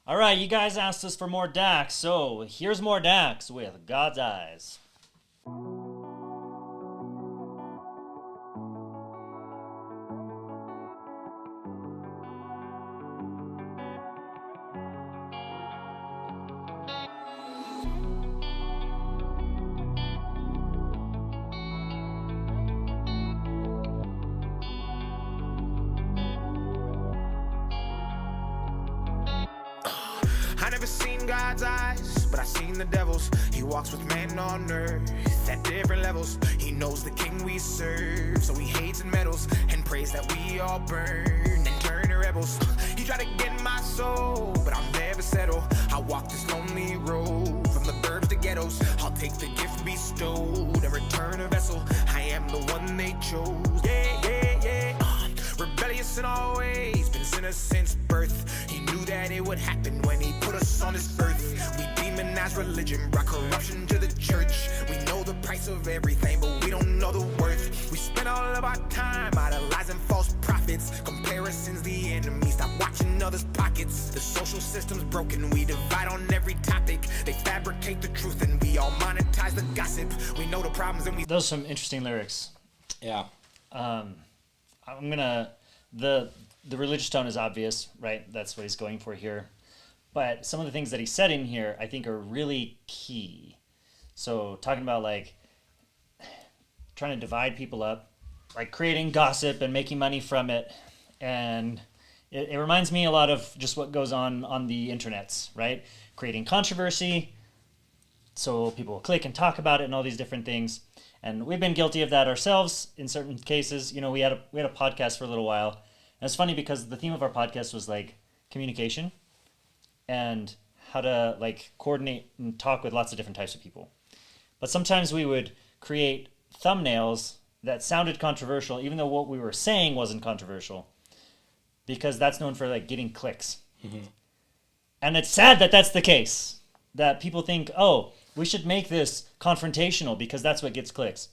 All right, you guys asked us for more Dax, so here's more Dax with God's Eyes. I never seen God's eyes, but I seen the devil's. He walks with man on earth at different levels. He knows the king we serve, so he hates and meddles and prays that we all burn and turn to rebels. He tried to get my soul, but I'll never settle. I walk this lonely road from the burbs to ghettos. I'll take the gift bestowed and return a vessel. I am the one they chose. Yeah, yeah, yeah. Rebellious in all ways, been sinner since birth. He knew that it would happen when he put us on this earth. We demonize religion, brought corruption to the church. We know the price of everything, but we don't know the worth. We spend all of our time idolizing false prophets. Comparison's the enemy, stop watching others' pockets. The social system's broken, we divide on every topic. They fabricate the truth and we all monetize the gossip. We know the problems and we... Those are some interesting lyrics. Yeah. The religious tone is obvious, right? That's what he's going for here. But some of the things that he said in here, I think, are really key. So talking about like trying to divide people up, like creating gossip and making money from it. And it reminds me a lot of just what goes on the internets, right? Creating controversy so people will click and talk about it and all these different things. And we've been guilty of that ourselves in certain cases. You know, we had a podcast for a little while. And it's funny because the theme of our podcast was like communication and how to like coordinate and talk with lots of different types of people. But sometimes we would create thumbnails that sounded controversial, even though what we were saying wasn't controversial, because that's known for like getting clicks. Mm-hmm. And it's sad that that's the case, that people think, oh, we should make this confrontational because that's what gets clicks.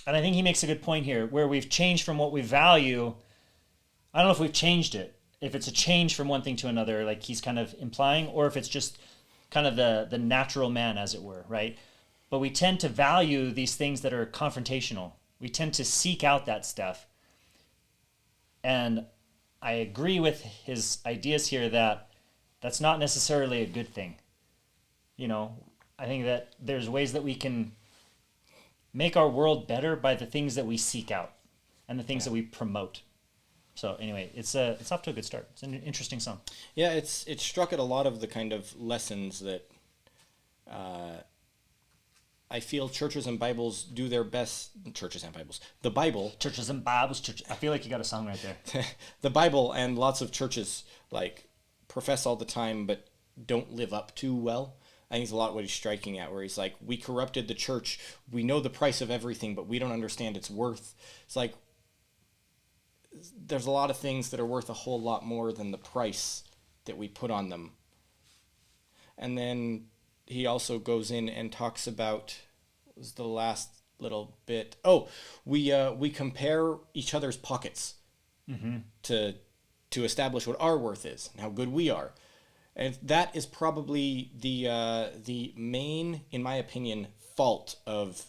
And I think he makes a good point here, where we've changed from what we value. I don't know if we've changed it, if it's a change from one thing to another, like he's kind of implying, or if it's just kind of the natural man, as it were, right? But we tend to value these things that are confrontational. We tend to seek out that stuff. And I agree with his ideas here that that's not necessarily a good thing. You know, I think that there's ways that we can make our world better by the things that we seek out and the things that we promote. So anyway, it's off to a good start. It's an interesting song. Yeah, it struck at a lot of the kind of lessons that I feel churches and Bibles do their best. Churches and Bibles. The Bible. Churches and Bibles. I feel like you got a song right there. The Bible and lots of churches like profess all the time but don't live up to well. I think it's a lot what he's striking at, where he's like, we corrupted the church. We know the price of everything, but we don't understand its worth. It's like, there's a lot of things that are worth a whole lot more than the price that we put on them. And then he also goes in and talks about, what was the last little bit? Oh, we compare each other's pockets to establish what our worth is and how good we are. And that is probably the main, in my opinion, fault of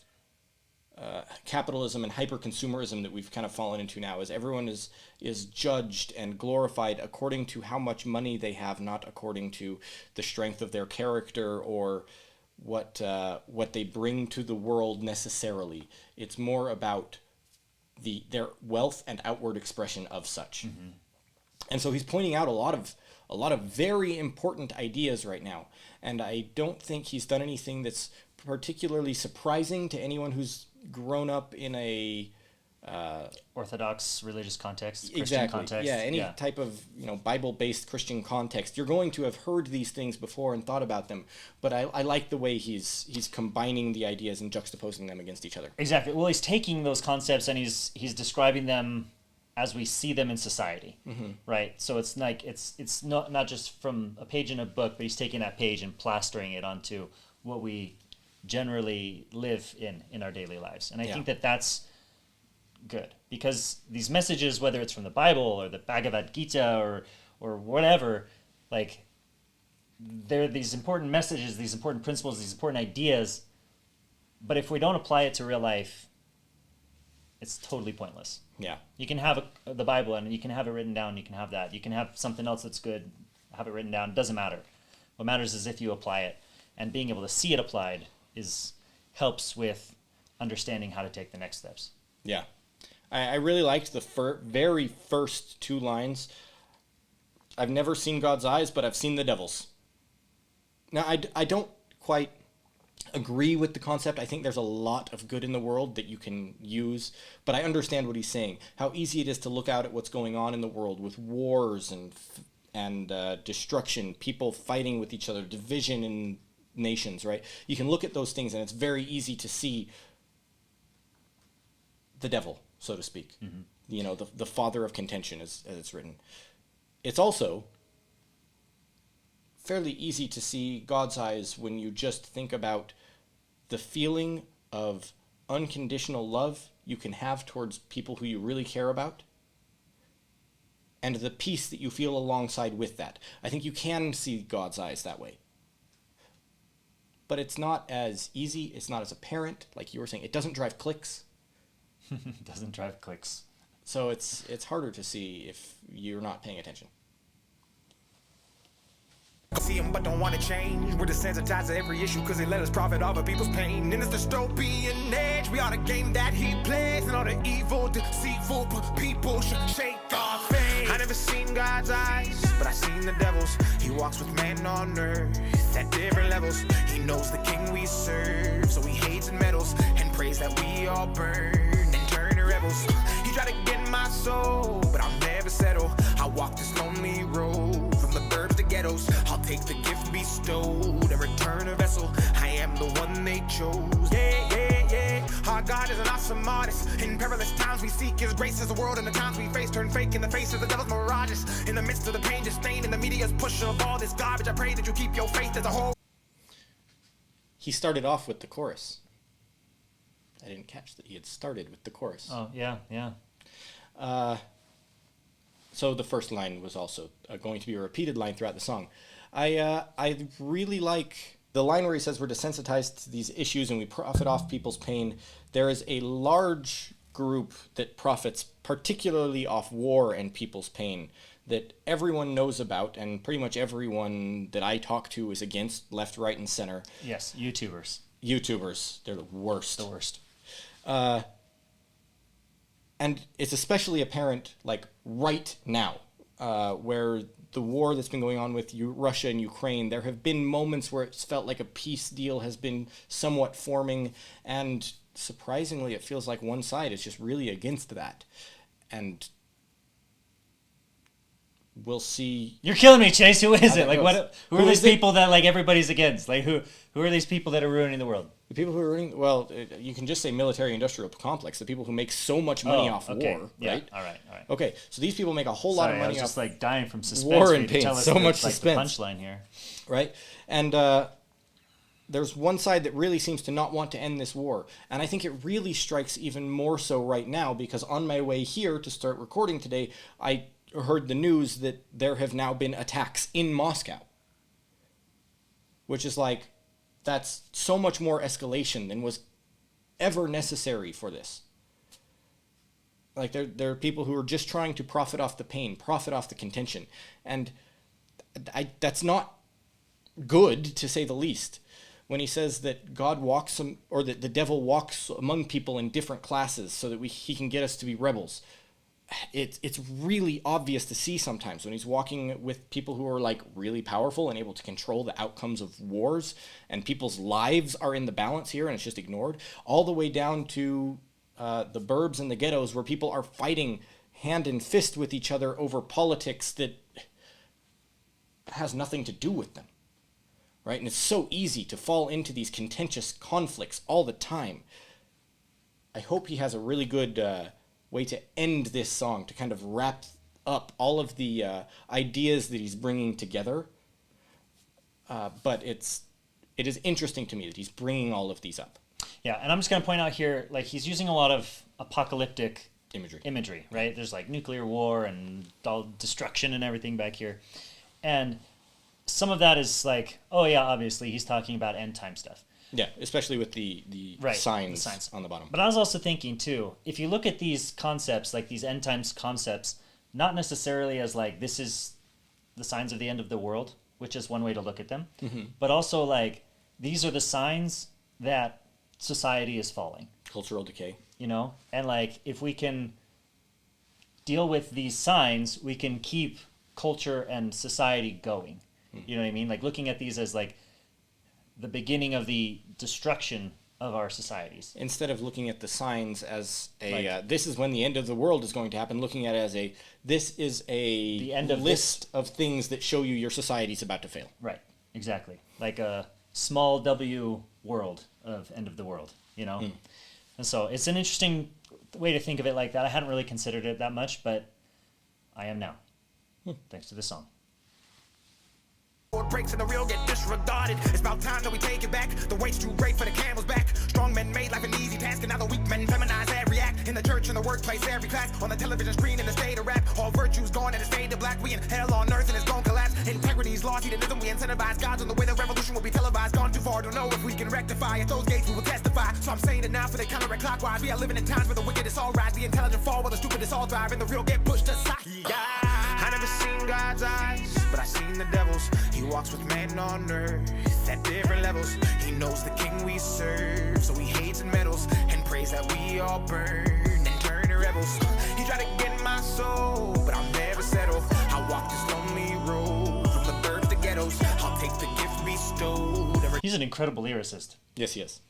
capitalism and hyper-consumerism that we've kind of fallen into now, is everyone is judged and glorified according to how much money they have, not according to the strength of their character or what they bring to the world necessarily. It's more about their wealth and outward expression of such. Mm-hmm. And so he's pointing out a lot of very important ideas right now. And I don't think he's done anything that's particularly surprising to anyone who's grown up in a Orthodox religious context, Christian exactly. context. Yeah, any type of Bible-based Christian context. You're going to have heard these things before and thought about them. But I like the way he's combining the ideas and juxtaposing them against each other. Exactly. Well, he's taking those concepts and he's describing them as we see them in society, right? So it's like it's not just from a page in a book, but he's taking that page and plastering it onto what we generally live in our daily lives. And I think that that's good, because these messages, whether it's from the Bible or the Bhagavad Gita or whatever, Like, there are these important messages, these important principles, these important ideas, but if we don't apply it to real life, it's totally pointless. Yeah. You can have the Bible and you can have it written down, you can have that. You can have something else that's good, have it written down, it doesn't matter. What matters is if you apply it, and being able to see it applied helps with understanding how to take the next steps. Yeah. I really liked the very first 2 lines. I've never seen God's eyes, but I've seen the devil's. Now, I don't quite agree with the concept. I think there's a lot of good in the world that you can use, but I understand what he's saying. How easy it is to look out at what's going on in the world with wars and destruction, people fighting with each other, division in nations, right? You can look at those things and it's very easy to see the devil, so to speak. Mm-hmm. You know, the father of contention, as it's written. It's also fairly easy to see God's eyes when you just think about the feeling of unconditional love you can have towards people who you really care about, and the peace that you feel alongside with that. I think you can see God's eyes that way. But it's not as easy, it's not as apparent, like you were saying. It doesn't drive clicks. It doesn't drive clicks. So it's harder to see if you're not paying attention. See him but don't want to change. We're desensitized to every issue because they let us profit off of people's pain. In this dystopian age, we are the game that he plays, and all the evil, deceitful people should shake our faith. I never seen God's eyes, but I seen the devil's. He walks with man on earth at different levels. He knows the king we serve, so he hates and meddles and prays that we all burn and turn to rebels. He tried to get my soul, but I'll never settle. I walk this lonely road from the burbs to ghettos. I'll take the gift bestowed and return a vessel. I am the one they chose. Yeah, yeah, yeah. Our God is an awesome artist. In perilous times we seek his grace as the world and the times we face turn fake in the face of the devil's mirages. In the midst of the pain, disdain, and the media's push of all this garbage, I pray that you keep your faith as a whole. He started off with the chorus. I didn't catch that he had started with the chorus. Oh, yeah, yeah. So the first line was also going to be a repeated line throughout the song. I really like the line where he says we're desensitized to these issues and we profit off people's pain. There is a large group that profits particularly off war and people's pain that everyone knows about, and pretty much everyone that I talk to is against, left, right, and center. Yes, YouTubers. They're the worst. The worst. And it's especially apparent, like, right now, where the war that's been going on with Russia and Ukraine, there have been moments where it's felt like a peace deal has been somewhat forming, and surprisingly, it feels like one side is just really against that. And we'll see. You're killing me, Chase. Who is it? Like, goes. who are these people that, like, everybody's against? Like, who are these people that are ruining the world? The people who are running, well, you can just say military-industrial complex, the people who make so much money off war, yeah. right? All right. Okay, so these people make a whole lot of money I was just, off like, dying from suspense. war and to pain, tell us so much like, suspense. The punchline here. Right? And there's one side that really seems to not want to end this war, and I think it really strikes even more so right now, because on my way here to start recording today, I heard the news that there have now been attacks in Moscow, which is like, that's so much more escalation than was ever necessary for this. Like, there are people who are just trying to profit off the pain, profit off the contention. And that's not good, to say the least. When he says that God walks, or that the devil walks among people in different classes so that he can get us to be rebels. It's really obvious to see sometimes when he's walking with people who are, like, really powerful and able to control the outcomes of wars, and people's lives are in the balance here and it's just ignored, all the way down to the burbs and the ghettos where people are fighting hand and fist with each other over politics that has nothing to do with them, right? And it's so easy to fall into these contentious conflicts all the time. I hope he has a really good way to end this song, to kind of wrap up all of the ideas that he's bringing together. But it is interesting to me that he's bringing all of these up. Yeah, and I'm just going to point out here, like, he's using a lot of apocalyptic imagery, right? There's, like, nuclear war and all destruction and everything back here. And some of that is like, oh yeah, obviously he's talking about end time stuff. Yeah, especially with the Right, signs, the signs on the bottom. But I was also thinking too, if you look at these concepts, like these end times concepts, not necessarily as like this is the signs of the end of the world, which is one way to look at them, but also like these are the signs that society is falling. Cultural decay. You know, and like if we can deal with these signs, we can keep culture and society going. You know what I mean? Like looking at these as like the beginning of the destruction of our societies. Instead of looking at the signs as a Like- this is when the end of the world is going to happen, looking at it as a this is a The end of list of things that show you your society's about to fail. Right, exactly. Like a small W world of end of the world, you know? And so it's an interesting way to think of it like that. I hadn't really considered it that much, but I am now, thanks to this song. Breaks and the real get disregarded. It's about time that we take it back. The weight's too great for the camel's back. Strong men made life an easy task, and now the weak men feminize every act. In the church, in the workplace, every class. On the television screen, in the state of rap. All virtues gone and it's faded black. We in hell on earth and it's gonna collapse. Integrity's lost, hedonism we incentivize. God's on the way, the revolution will be televised. Gone too far, don't know if we can rectify. At those gates we will testify. So I'm saying it now for they counter-clockwise. We are living in times where the wicked is all rise. The intelligent fall while the stupid is all thrive. And the real get pushed aside. Yeah. I never seen God's eyes, but I seen the devil's. He walks with man on earth at different levels. He knows the king we serve, so he hates and meddles and prays that we all burn and turn to rebels. He tried to get my soul, but I'll never settle. I'll walk this lonely road from the burbs to ghettos. I'll take the gift bestowed. He's an incredible lyricist. Yes, he is.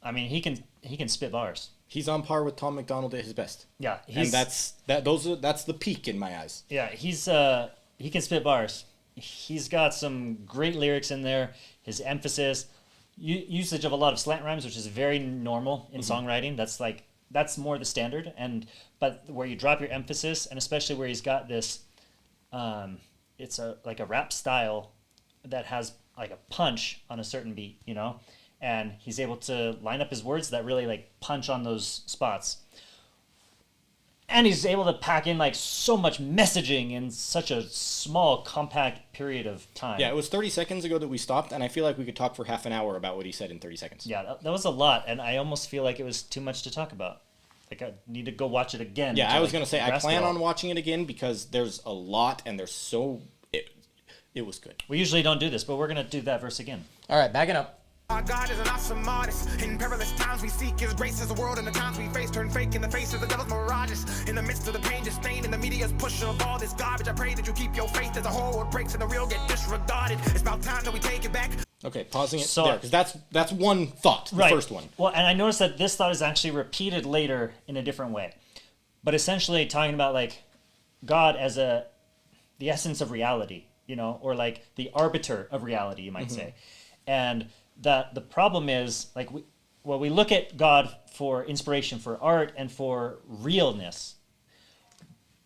I mean, he can spit bars. He's on par with Tom McDonald at his best. Yeah, And that's the peak in my eyes. Yeah, he can spit bars. He's got some great lyrics in there. His emphasis, usage of a lot of slant rhymes, which is very normal in songwriting. That's more the standard. But where you drop your emphasis, and especially where he's got this, it's like a rap style that has like a punch on a certain beat, you know, and he's able to line up his words that really like punch on those spots. And he's able to pack in like so much messaging in such a small, compact period of time. Yeah, it was 30 seconds ago that we stopped, and I feel like we could talk for half an hour about what he said in 30 seconds. Yeah, that was a lot, and I almost feel like it was too much to talk about. Like, I need to go watch it again. Yeah, I was going to say, I grasp plan it all. on watching it again because there's a lot, and there's so... It was good. We usually don't do this, but we're going to do that verse again. All right, backing up. Our God is an awesome artist. In perilous times we seek his grace as the world and the times we face turn fake in the face of the devil's mirages. In the midst of the pain, just stain in the media's push of all this garbage. I pray that you keep your faith as the whole world breaks and the real get disregarded. It's about time that we take it back. Okay, pausing it So- there, because that's one thought, the first one. Well, and I noticed that this thought is actually repeated later in a different way. But essentially talking about, like, God as the essence of reality, you know, or, like, the arbiter of reality, you might say. And that the problem is, like, we look at God for inspiration, for art, and for realness.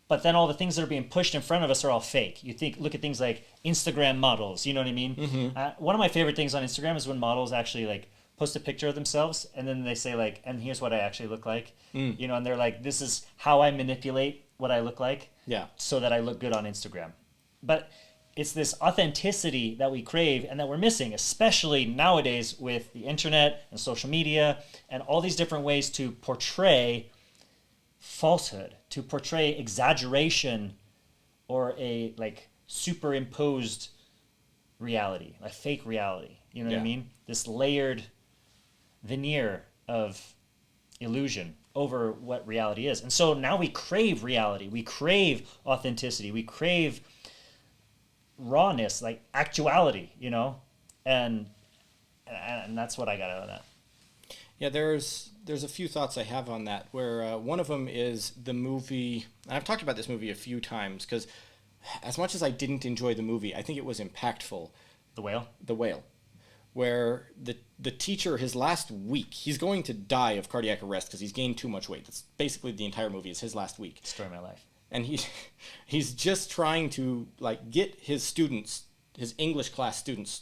But then all the things that are being pushed in front of us are all fake. Look at things like Instagram models, you know what I mean? One of my favorite things on Instagram is when models actually, like, post a picture of themselves, and then they say, like, and here's what I actually look like. You know, and they're like, this is how I manipulate what I look like Yeah. so that I look good on Instagram. But it's this authenticity that we crave and that we're missing, especially nowadays with the internet and social media and all these different ways to portray falsehood, to portray exaggeration or a like superimposed reality, a fake reality. You know what I Yeah. mean? This layered veneer of illusion over what reality is. And so now we crave reality. We crave authenticity. We crave rawness, like actuality, you know? And that's what I got out of that. Yeah, there's a few thoughts I have on that, where one of them is the movie, and I've talked about this movie a few times, because as much as I didn't enjoy the movie, I think it was impactful. The Whale? The Whale, where the teacher, his last week, he's going to die of cardiac arrest because he's gained too much weight. That's basically the entire movie, is his last week. Story of my life. And he's just trying to like get his students, his English class students,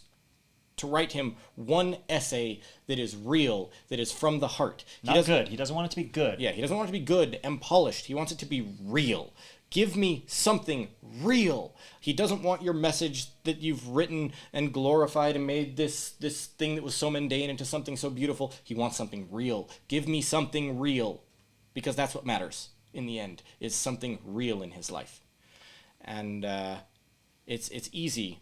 to write him one essay that is real, that is from the heart. Not good. He doesn't want it to be good. Yeah, he doesn't want it to be good and polished. He wants it to be real. Give me something real. He doesn't want your message that you've written and glorified and made this thing that was so mundane into something so beautiful. He wants something real. Give me something real. Because that's what matters in the end, is something real in his life. And it's easy,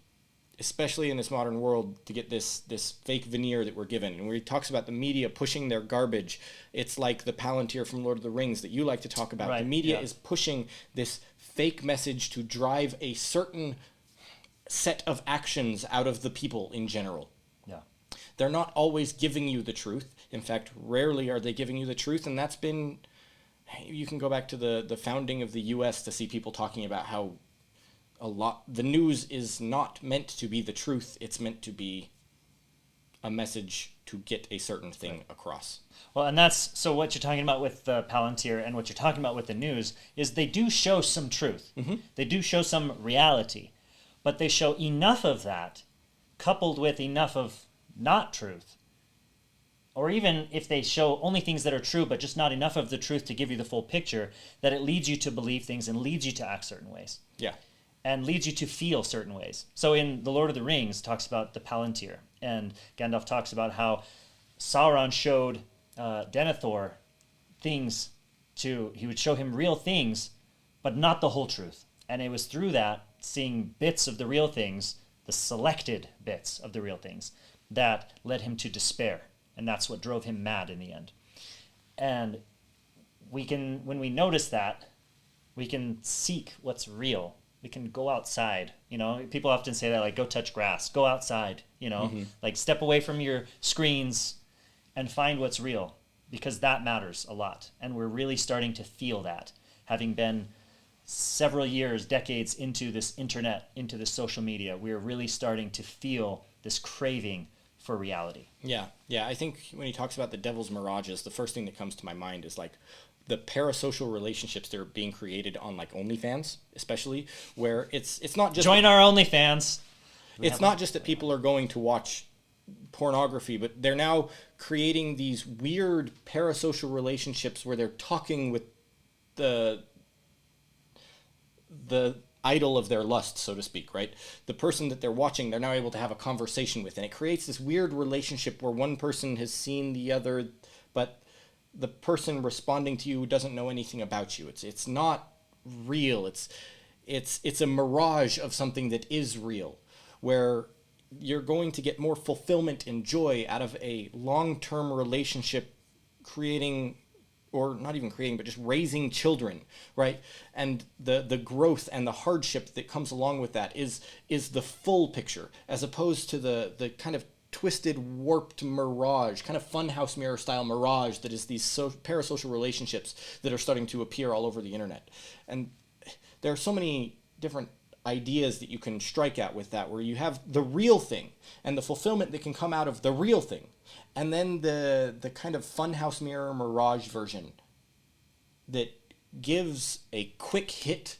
especially in this modern world, to get this fake veneer that we're given. And where he talks about the media pushing their garbage, it's like the Palantir from Lord of the Rings that you like to talk about. Right, the media yeah. is pushing this fake message to drive a certain set of actions out of the people in general. Yeah. They're not always giving you the truth. In fact, rarely are they giving you the truth, and that's been... You can go back to the founding of the U.S. to see people talking about how the news is not meant to be the truth. It's meant to be a message to get a certain thing across. Well, and that's, so what you're talking about with the Palantir and what you're talking about with the news is they do show some truth. Mm-hmm. They do show some reality, but they show enough of that coupled with enough of not truth. Or even if they show only things that are true, but just not enough of the truth to give you the full picture, that it leads you to believe things and leads you to act certain ways. Yeah. And leads you to feel certain ways. So in The Lord of the Rings, talks about the Palantir, and Gandalf talks about how Sauron showed Denethor things he would show him real things, but not the whole truth. And it was through that, seeing bits of the real things, the selected bits of the real things, that led him to despair. And that's what drove him mad in the end. And when we notice that, we can seek what's real. We can go outside. People often say that, like, go touch grass, go outside, Mm-hmm. like step away from your screens and find what's real, because that matters a lot. And we're really starting to feel that, having been several years, decades into this internet, into this social media. We're really starting to feel this craving for reality. Yeah. I think when he talks about the devil's mirages, the first thing that comes to my mind is like the parasocial relationships that are being created on like OnlyFans, especially, where it's not just join our OnlyFans. It's not just that people are going to watch pornography, but they're now creating these weird parasocial relationships where they're talking with the idol of their lust, so to speak, right? The person that they're watching, they're now able to have a conversation with, and it creates this weird relationship where one person has seen the other, but the person responding to you doesn't know anything about you. It's not real. It's a mirage of something that is real, where you're going to get more fulfillment and joy out of a long-term relationship creating, or not even creating, but just raising children, right? And the growth and the hardship that comes along with that is the full picture, as opposed to the kind of twisted, warped mirage, kind of funhouse mirror style mirage that is these parasocial relationships that are starting to appear all over the internet. And there are so many different ideas that you can strike at with that, where you have the real thing and the fulfillment that can come out of the real thing, and then the kind of funhouse mirror mirage version that gives a quick hit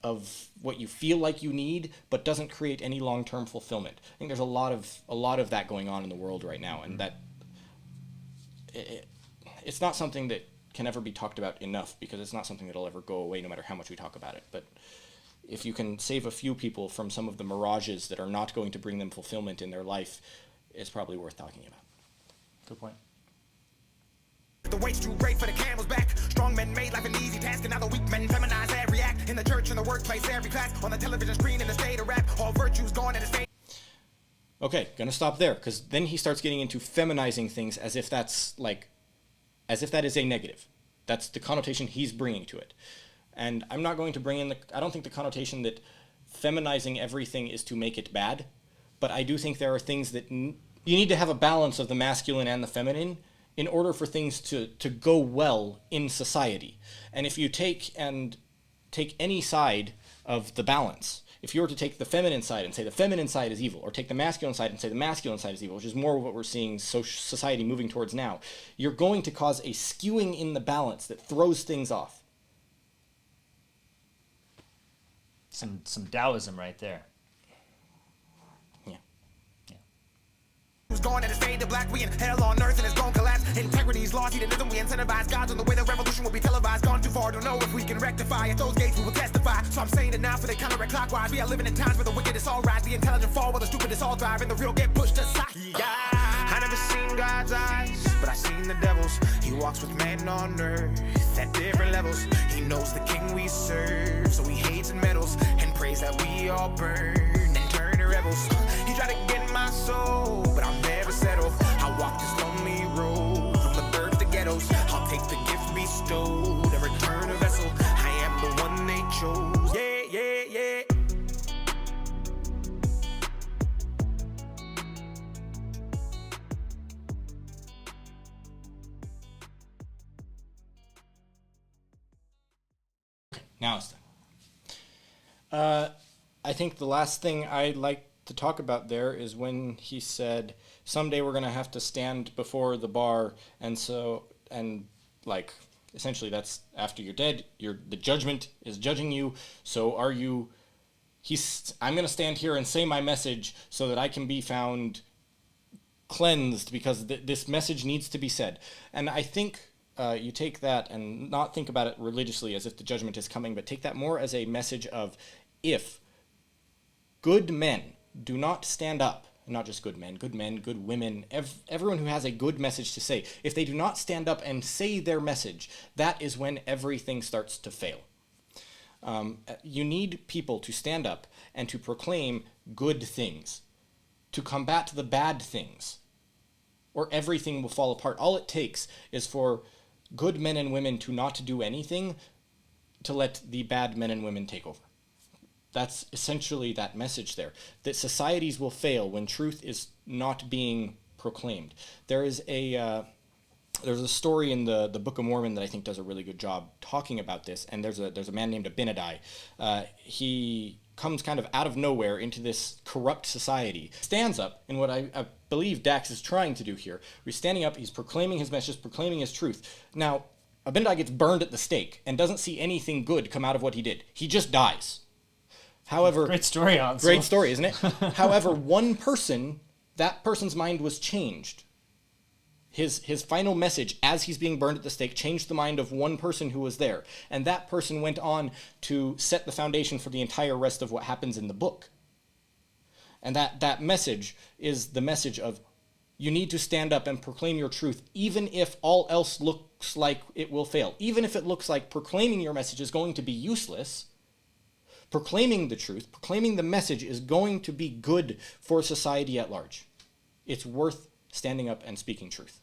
of what you feel like you need, but doesn't create any long-term fulfillment. I think there's a lot of that going on in the world right now, and that it's not something that can ever be talked about enough, because it's not something that'll ever go away no matter how much we talk about it. But if you can save a few people from some of the mirages that are not going to bring them fulfillment in their life, it's probably worth talking about. Good point. The weight's too great for the camel's back. Strong men made life an easy task, and now the weak men feminize every act. In the church, in the workplace, every class, on the television screen, in the state of rap, all virtues gone in the state. Okay, gonna stop there, because then he starts getting into feminizing things as if that is a negative. That's the connotation he's bringing to it. And I'm not going to bring in I don't think the connotation that feminizing everything is to make it bad, but I do think there are things that you need to have a balance of the masculine and the feminine in order for things to go well in society. And if you take any side of the balance, if you were to take the feminine side and say the feminine side is evil, or take the masculine side and say the masculine side is evil, which is more of what we're seeing society moving towards now, you're going to cause a skewing in the balance that throws things off. Some Taoism right there. Yeah. Who's gone and it's fade to black. We in hell on earth and it's gon' collapse. Integrity's lost, hedonism, we incentivize gods on the way the revolution will be televised. Gone too far, don't know if we can rectify. At those gates we will testify. So I'm saying it now for they counter-clockwise. We are living in times where the wicked is all rise, the intelligent fall while the stupid is all thrive, and the real get pushed aside. I never seen God's eyes, but I seen the devil's. He walks with man on earth at different levels. He knows the king we serve, so he hates and meddles and prays that we all burn and turn to rebels. He tried to get my soul, but I'll never settle. I walk this lonely road from the birth to ghettos. I'll take the gift bestowed and return a vessel. I am the one they chose. Yeah, yeah, yeah. Now it's done. I think the last thing I'd like to talk about there is when he said, someday we're going to have to stand before the bar, and essentially that's after you're dead, the judgment is judging you, so are you, I'm going to stand here and say my message so that I can be found cleansed, because this message needs to be said. And I think you take that and not think about it religiously as if the judgment is coming, but take that more as a message of, if good men do not stand up, not just good men, good women, everyone who has a good message to say, if they do not stand up and say their message, that is when everything starts to fail. You need people to stand up and to proclaim good things, to combat the bad things, or everything will fall apart. All it takes is for good men and women to not do anything, to let the bad men and women take over. That's essentially that message there, that societies will fail when truth is not being proclaimed. There's a story in the Book of Mormon that I think does a really good job talking about this, and there's a man named Abinadi. He comes kind of out of nowhere into this corrupt society, stands up in what I believe Dax is trying to do here. He's standing up, he's proclaiming his message, proclaiming his truth. Now, Abinadi gets burned at the stake and doesn't see anything good come out of what he did. He just dies. However, great story, Hansel. Great story, isn't it? However, one person, that person's mind was changed. His final message, as he's being burned at the stake, changed the mind of one person who was there. And that person went on to set the foundation for the entire rest of what happens in the book. And that message is the message of, you need to stand up and proclaim your truth, even if all else looks like it will fail. Even if it looks like proclaiming your message is going to be useless, proclaiming the truth, proclaiming the message is going to be good for society at large. It's worth standing up and speaking truth.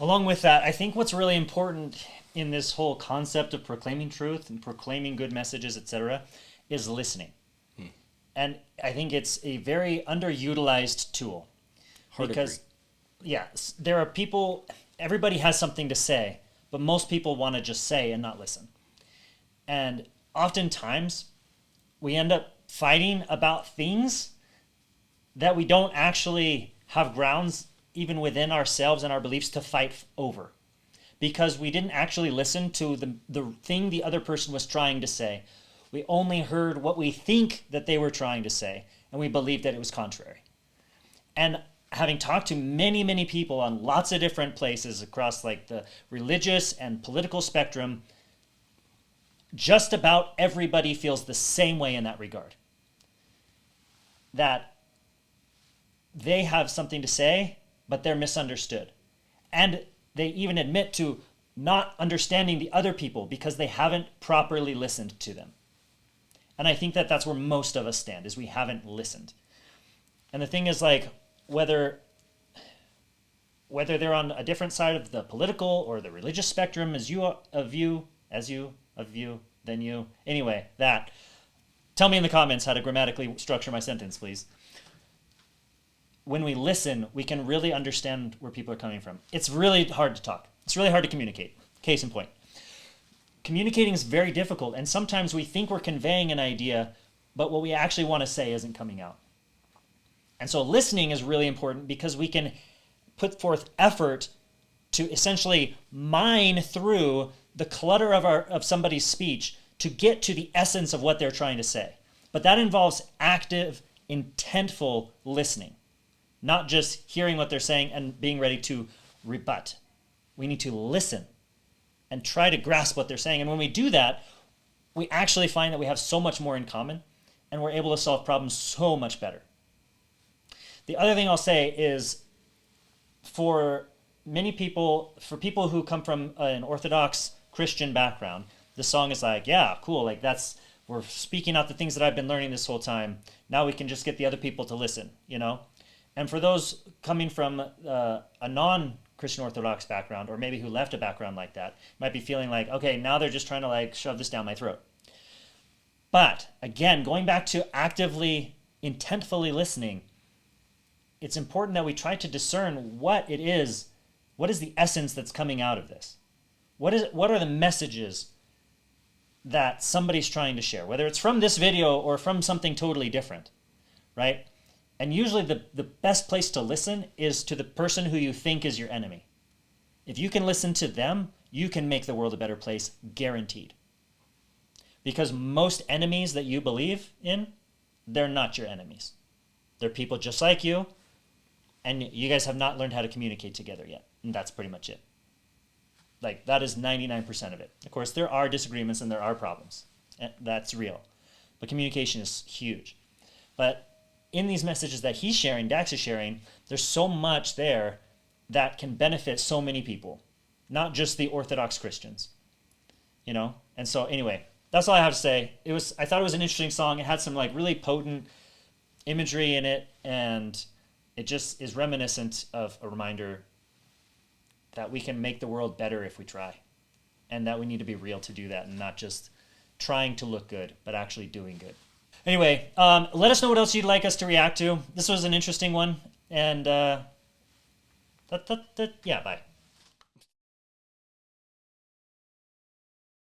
Along with that, I think what's really important in this whole concept of proclaiming truth and proclaiming good messages, etc., is listening. And I think it's a very underutilized tool. Because, there are people, everybody has something to say, but most people want to just say and not listen. And oftentimes, we end up fighting about things that we don't actually have grounds even within ourselves and our beliefs to fight over, because we didn't actually listen to the thing the other person was trying to say. We only heard what we think that they were trying to say, and we believed that it was contrary. And having talked to many, many people on lots of different places across like the religious and political spectrum, just about everybody feels the same way in that regard. That they have something to say, but they're misunderstood. And they even admit to not understanding the other people because they haven't properly listened to them. And I think that that's where most of us stand, is we haven't listened. And the thing is, like, whether they're on a different side of the political or the religious spectrum than you. Anyway, that. Tell me in the comments how to grammatically structure my sentence, please. When we listen, we can really understand where people are coming from. It's really hard to talk. It's really hard to communicate. Case in point. Communicating is very difficult, and sometimes we think we're conveying an idea, but what we actually want to say isn't coming out. And so listening is really important because we can put forth effort to essentially mine through the clutter of somebody's speech to get to the essence of what they're trying to say. But that involves active, intentful listening. not just hearing what they're saying and being ready to rebut. We need to listen and try to grasp what they're saying. And when we do that, we actually find that we have so much more in common and we're able to solve problems so much better. The other thing I'll say is for many people, for people who come from an Orthodox Christian background, the song is like, yeah, cool, like we're speaking out the things that I've been learning this whole time. Now we can just get the other people to listen, you know? And for those coming from a non-Christian Orthodox background, or maybe who left a background like that, might be feeling like, okay, now they're just trying to like shove this down my throat. But again, going back to actively, intentfully listening, it's important that we try to discern what is the essence that's coming out of this. What are the messages that somebody's trying to share, whether it's from this video or from something totally different, right? And usually the best place to listen is to the person who you think is your enemy. If you can listen to them, you can make the world a better place, guaranteed. Because most enemies that you believe in, they're not your enemies. They're people just like you, and you guys have not learned how to communicate together yet. And that's pretty much it. Like, that is 99% of it. Of course, there are disagreements and there are problems. That's real. But communication is huge. But in these messages that he's sharing, Dax is sharing, there's so much there that can benefit so many people. Not just the Orthodox Christians. You know? And so, anyway, that's all I have to say. I thought it was an interesting song. It had some, like, really potent imagery in it. And it just is reminiscent of a reminder that we can make the world better if we try. And that we need to be real to do that and not just trying to look good, but actually doing good. Anyway, let us know what else you'd like us to react to. This was an interesting one. And yeah, bye.